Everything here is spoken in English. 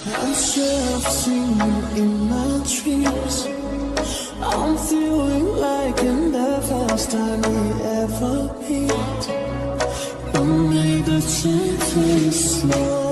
I'm sure I've seen you in my dreams. I'm feeling like in the first time we ever meet. You made the time feel slow.